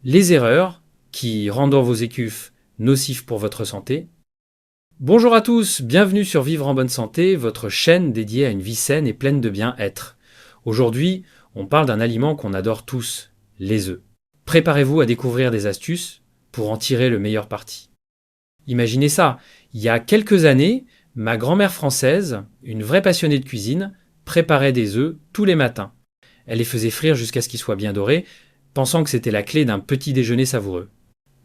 les erreurs qui rendent vos écuffes nocifs pour votre santé. Bonjour à tous, bienvenue sur Vivre en bonne santé, votre chaîne dédiée à une vie saine et pleine de bien-être. Aujourd'hui, on parle d'un aliment qu'on adore tous, les œufs. Préparez-vous à découvrir des astuces pour en tirer le meilleur parti. Imaginez ça, il y a quelques années, ma grand-mère française, une vraie passionnée de cuisine, préparait des œufs tous les matins. Elle les faisait frire jusqu'à ce qu'ils soient bien dorés, pensant que c'était la clé d'un petit déjeuner savoureux.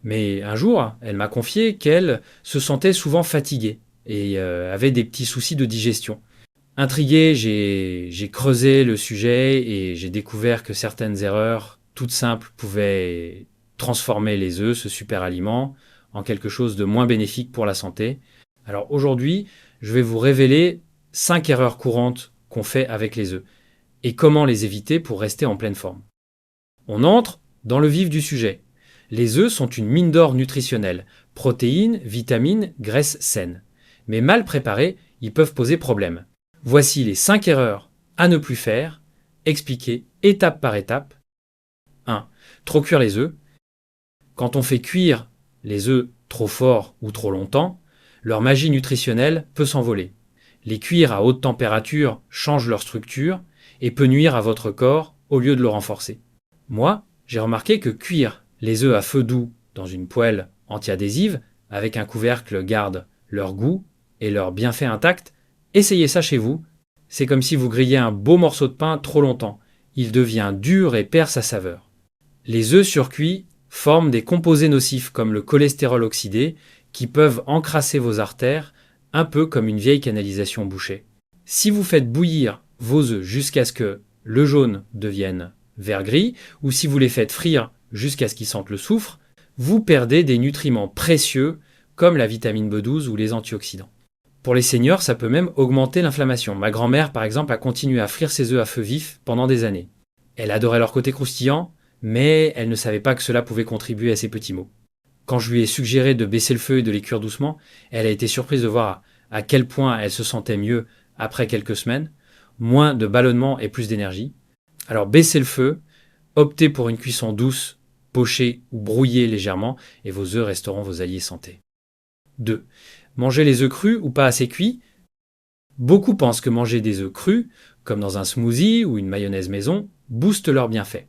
Mais un jour, elle m'a confié qu'elle se sentait souvent fatiguée et avait des petits soucis de digestion. Intrigué, j'ai creusé le sujet et j'ai découvert que certaines erreurs, toutes simples, pouvaient transformer les œufs, ce super aliment, en quelque chose de moins bénéfique pour la santé. Alors aujourd'hui, je vais vous révéler 5 erreurs courantes qu'on fait avec les œufs et comment les éviter pour rester en pleine forme. On entre dans le vif du sujet. Les œufs sont une mine d'or nutritionnelle, protéines, vitamines, graisses saines. Mais mal préparés, ils peuvent poser problème. Voici les 5 erreurs à ne plus faire, expliquées étape par étape. 1. Trop cuire les œufs. Quand on fait cuire les œufs trop fort ou trop longtemps, leur magie nutritionnelle peut s'envoler. Les cuire à haute température change leur structure et peut nuire à votre corps au lieu de le renforcer. Moi, j'ai remarqué que cuire les œufs à feu doux dans une poêle antiadhésive avec un couvercle garde leur goût et leur bienfait intacts. Essayez ça chez vous. C'est comme si vous grilliez un beau morceau de pain trop longtemps. Il devient dur et perd sa saveur. Les œufs surcuits forment des composés nocifs comme le cholestérol oxydé qui peuvent encrasser vos artères un peu comme une vieille canalisation bouchée. Si vous faites bouillir vos œufs jusqu'à ce que le jaune devienne vert-gris, ou si vous les faites frire jusqu'à ce qu'ils sentent le soufre, vous perdez des nutriments précieux comme la vitamine B12 ou les antioxydants. Pour les seniors, ça peut même augmenter l'inflammation. Ma grand-mère, par exemple, a continué à frire ses œufs à feu vif pendant des années. Elle adorait leur côté croustillant, mais elle ne savait pas que cela pouvait contribuer à ses petits maux. Quand je lui ai suggéré de baisser le feu et de les cuire doucement, elle a été surprise de voir à quel point elle se sentait mieux après quelques semaines, moins de ballonnement et plus d'énergie. Alors baissez le feu, optez pour une cuisson douce, pochée ou brouillée légèrement et vos œufs resteront vos alliés santé. 2. Mangez les œufs crus ou pas assez cuits. Beaucoup pensent que manger des œufs crus, comme dans un smoothie ou une mayonnaise maison, booste leurs bienfaits.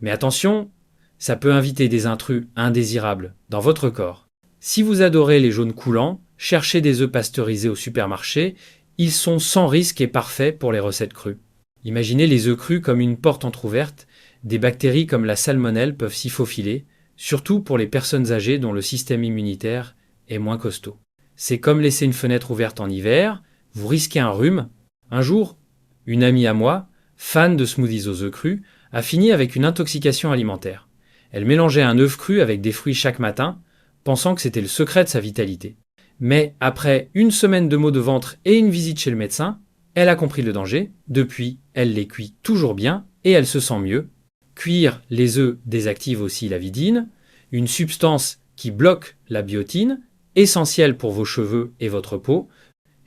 Mais attention, ça peut inviter des intrus indésirables dans votre corps. Si vous adorez les jaunes coulants, cherchez des œufs pasteurisés au supermarché, ils sont sans risque et parfaits pour les recettes crues. Imaginez les œufs crus comme une porte entr'ouverte, des bactéries comme la salmonelle peuvent s'y faufiler, surtout pour les personnes âgées dont le système immunitaire est moins costaud. C'est comme laisser une fenêtre ouverte en hiver, vous risquez un rhume. Un jour, une amie à moi, fan de smoothies aux œufs crus, a fini avec une intoxication alimentaire. Elle mélangeait un œuf cru avec des fruits chaque matin, pensant que c'était le secret de sa vitalité. Mais après une semaine de maux de ventre et une visite chez le médecin, elle a compris le danger. Depuis, elle les cuit toujours bien et elle se sent mieux. Cuire les œufs désactive aussi la vidine, une substance qui bloque la biotine, essentielle pour vos cheveux et votre peau.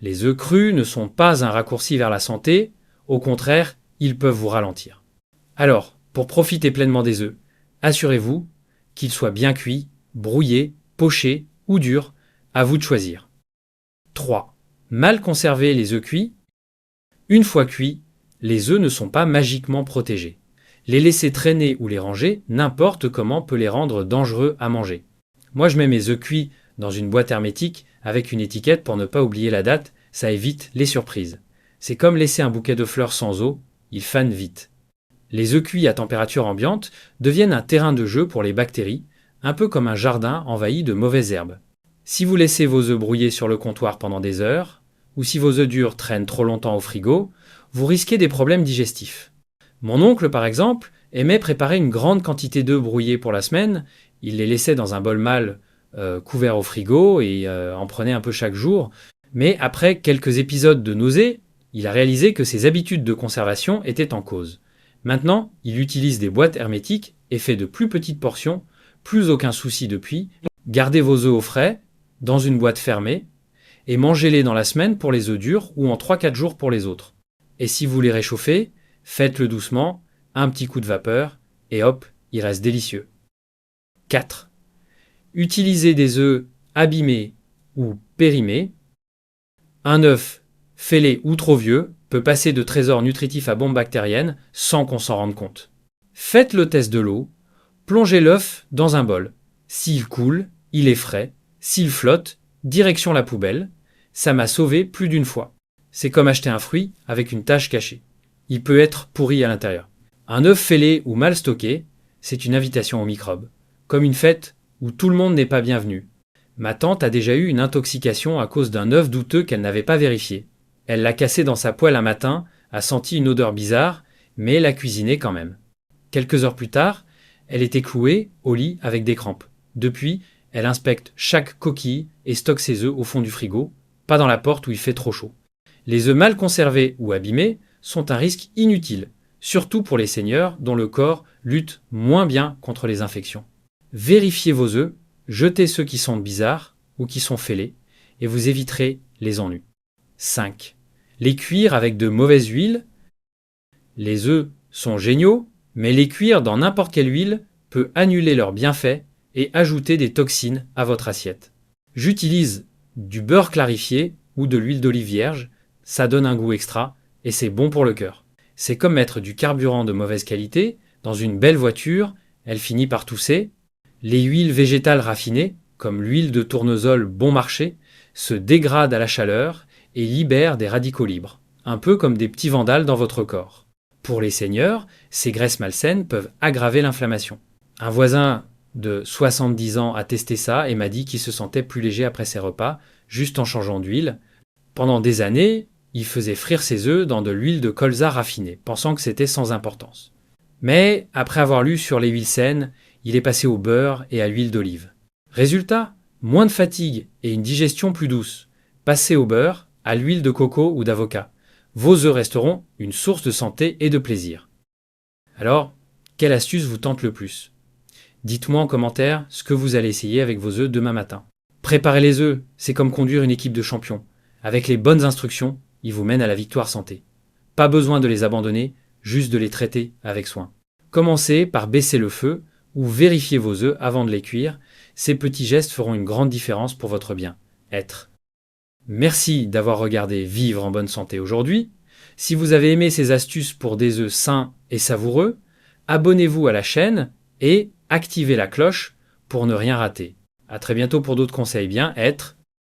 Les œufs crus ne sont pas un raccourci vers la santé, au contraire, ils peuvent vous ralentir. Alors, pour profiter pleinement des œufs, assurez-vous qu'ils soient bien cuits, brouillés, pochés ou durs, à vous de choisir. 3. Mal conserver les œufs cuits. Une fois cuits, les œufs ne sont pas magiquement protégés. Les laisser traîner ou les ranger, n'importe comment peut les rendre dangereux à manger. Moi je mets mes œufs cuits dans une boîte hermétique avec une étiquette pour ne pas oublier la date, ça évite les surprises. C'est comme laisser un bouquet de fleurs sans eau, ils fanent vite. Les œufs cuits à température ambiante deviennent un terrain de jeu pour les bactéries, un peu comme un jardin envahi de mauvaises herbes. Si vous laissez vos œufs brouiller sur le comptoir pendant des heures, ou si vos œufs durs traînent trop longtemps au frigo, vous risquez des problèmes digestifs. Mon oncle, par exemple, aimait préparer une grande quantité d'œufs brouillés pour la semaine. Il les laissait dans un bol mâle couvert au frigo et en prenait un peu chaque jour. Mais après quelques épisodes de nausées, il a réalisé que ses habitudes de conservation étaient en cause. Maintenant, il utilise des boîtes hermétiques et fait de plus petites portions, plus aucun souci depuis. Gardez vos œufs au frais, dans une boîte fermée, et mangez-les dans la semaine pour les œufs durs ou en 3-4 jours pour les autres. Et si vous les réchauffez, faites-le doucement, un petit coup de vapeur, et hop, il reste délicieux. 4. Utilisez des œufs abîmés ou périmés. Un œuf fêlé ou trop vieux peut passer de trésor nutritif à bombe bactérienne sans qu'on s'en rende compte. Faites le test de l'eau. Plongez l'œuf dans un bol. S'il coule, il est frais. S'il flotte, direction la poubelle. Ça m'a sauvé plus d'une fois. C'est comme acheter un fruit avec une tache cachée. Il peut être pourri à l'intérieur. Un œuf fêlé ou mal stocké, c'est une invitation aux microbes. Comme une fête où tout le monde n'est pas bienvenu. Ma tante a déjà eu une intoxication à cause d'un œuf douteux qu'elle n'avait pas vérifié. Elle l'a cassé dans sa poêle un matin, a senti une odeur bizarre, mais l'a cuisiné quand même. Quelques heures plus tard, elle était clouée au lit avec des crampes. Depuis, elle inspecte chaque coquille et stocke ses œufs au fond du frigo, pas dans la porte où il fait trop chaud. Les œufs mal conservés ou abîmés sont un risque inutile, surtout pour les seniors dont le corps lutte moins bien contre les infections. Vérifiez vos œufs, jetez ceux qui sont bizarres ou qui sont fêlés, et vous éviterez les ennuis. 5. Les cuire avec de mauvaises huiles. Les œufs sont géniaux, mais les cuire dans n'importe quelle huile peut annuler leurs bienfaits et ajouter des toxines à votre assiette. J'utilise du beurre clarifié ou de l'huile d'olive vierge, ça donne un goût extra et c'est bon pour le cœur. C'est comme mettre du carburant de mauvaise qualité dans une belle voiture, elle finit par tousser. Les huiles végétales raffinées, comme l'huile de tournesol bon marché, se dégradent à la chaleur et libèrent des radicaux libres, un peu comme des petits vandales dans votre corps. Pour les seniors, ces graisses malsaines peuvent aggraver l'inflammation. Un voisin de 70 ans a testé ça et m'a dit qu'il se sentait plus léger après ses repas, juste en changeant d'huile. Pendant des années, il faisait frire ses œufs dans de l'huile de colza raffinée, pensant que c'était sans importance. Mais, après avoir lu sur les huiles saines, il est passé au beurre et à l'huile d'olive. Résultat, moins de fatigue et une digestion plus douce. Passez au beurre, à l'huile de coco ou d'avocat. Vos œufs resteront une source de santé et de plaisir. Alors, quelle astuce vous tente le plus? Dites-moi en commentaire ce que vous allez essayer avec vos œufs demain matin. Préparer les œufs, c'est comme conduire une équipe de champions. Avec les bonnes instructions, ils vous mènent à la victoire santé. Pas besoin de les abandonner, juste de les traiter avec soin. Commencez par baisser le feu ou vérifier vos œufs avant de les cuire. Ces petits gestes feront une grande différence pour votre bien-être. Merci d'avoir regardé Vivre en bonne santé aujourd'hui. Si vous avez aimé ces astuces pour des œufs sains et savoureux, abonnez-vous à la chaîne et activez la cloche pour ne rien rater. À très bientôt pour d'autres conseils bien-être